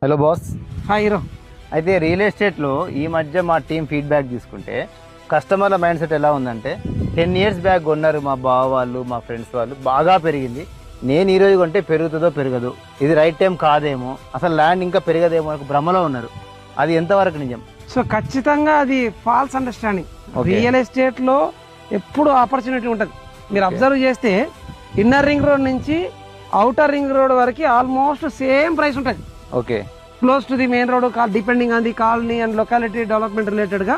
Hello boss. Hi hero. అయితే real ఎస్టేట్లో ఈ మధ్య మా టీం ఫీడ్బ్యాక్ తీసుకుంటే కస్టమర్ల మైండ్ సెట్ ఎలా ఉందంటే 10 years బ్యాక్ కొన్నారు మా బావ వాళ్ళు, మా ఫ్రెండ్స్ వాళ్ళు, బాగా పెరిగింది. నేను ఈరోజు కొంటే పెరుగుతుందో పెరగదు, ఇది రైట్ టైం కాదేమో, అసలు ల్యాండ్ ఇంకా పెరగదేమో అని భ్రమలో ఉన్నారు. అది ఎంతవరకు నిజం? సో ఖచ్చితంగా అది ఫాల్స్ అండర్స్టాండింగ్. రియల్ ఎస్టేట్లో ఎప్పుడు ఆపర్చునిటీ ఉంటుంది. మీరు అబ్జర్వ్ చేస్తే ఇన్నర్ రింగ్ రోడ్ నుంచి అవుటర్ రింగ్ రోడ్ వరకు ఆల్మోస్ట్ సేమ్ ప్రైస్ ఉంటుంది. Okay, close to the main road, depending on the colony and locality development రిలేటెడ్గా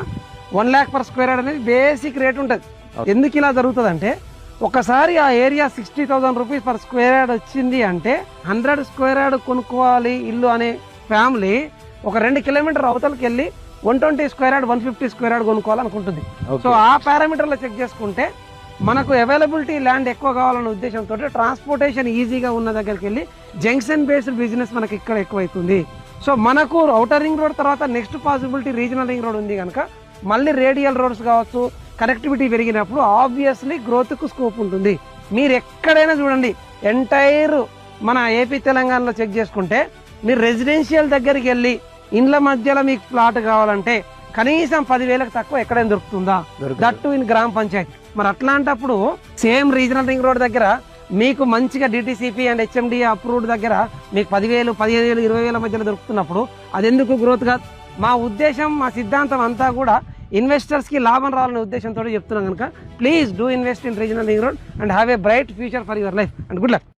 1 lakh per square yard అనేది బేసిక్ రేట్ ఉంటుంది. ఎందుకు ఇలా జరుగుతుంది అంటే, ఒకసారి ఆ area 60,000 rupees per square yard వచ్చింది అంటే 100 square yard కొనుక్కోవాలి ఇల్లు అనే ఫ్యామిలీ ఒక 2 kilometers అవతలకి వెళ్ళి 120 square yard 150 square yard కొనుక్కోవాలనుకుంటుంది. So ఆ పారామీటర్లో చెక్ చేసుకుంటే మనకు అవైలబిలిటీ ల్యాండ్ ఎక్కువ కావాలన్న ఉద్దేశంతో ట్రాన్స్పోర్టేషన్ ఈజీగా ఉన్న దగ్గరికి వెళ్ళి జంక్షన్ బేస్డ్ బిజినెస్ మనకి ఇక్కడ ఎక్కువైతుంది. సో మనకు అవుటర్ రింగ్ రోడ్ తర్వాత next possibility regional ring road ఉంది కనుక మళ్ళీ రేడియల్ రోడ్స్ కావచ్చు, కనెక్టివిటీ పెరిగినప్పుడు ఆబ్వియస్లీ గ్రోత్కు స్కోప్ ఉంటుంది. మీరు ఎక్కడైనా చూడండి, ఎంటైర్ మన ఏపీ తెలంగాణలో చెక్ చేసుకుంటే మీరు రెసిడెన్షియల్ దగ్గరికి వెళ్ళి ఇండ్ల మధ్యలో మీకు ప్లాట్ కావాలంటే కనీసం 10,000కు తక్కువ ఎక్కడైనా దొరుకుతుందా? దట్టు ఇన్ గ్రామ పంచాయతీ. మరి అట్లాంటప్పుడు సేమ్ రీజనల్ రింగ్ రోడ్ దగ్గర మీకు మంచిగా డిటిసిపి అండ్ హెచ్ఎండి అప్రూవ్డ్ దగ్గర మీకు 10,000, 15,000, 20,000 మధ్యలో దొరుకుతున్నప్పుడు అది ఎందుకు గ్రోత్ కాదు? మా ఉద్దేశం, మా సిద్ధాంతం అంతా కూడా ఇన్వెస్టర్స్కి లాభం రావాలనే ఉద్దేశంతో చెప్తున్నాం కనుక please do invest in regional ring road and have a bright future for your life and good luck.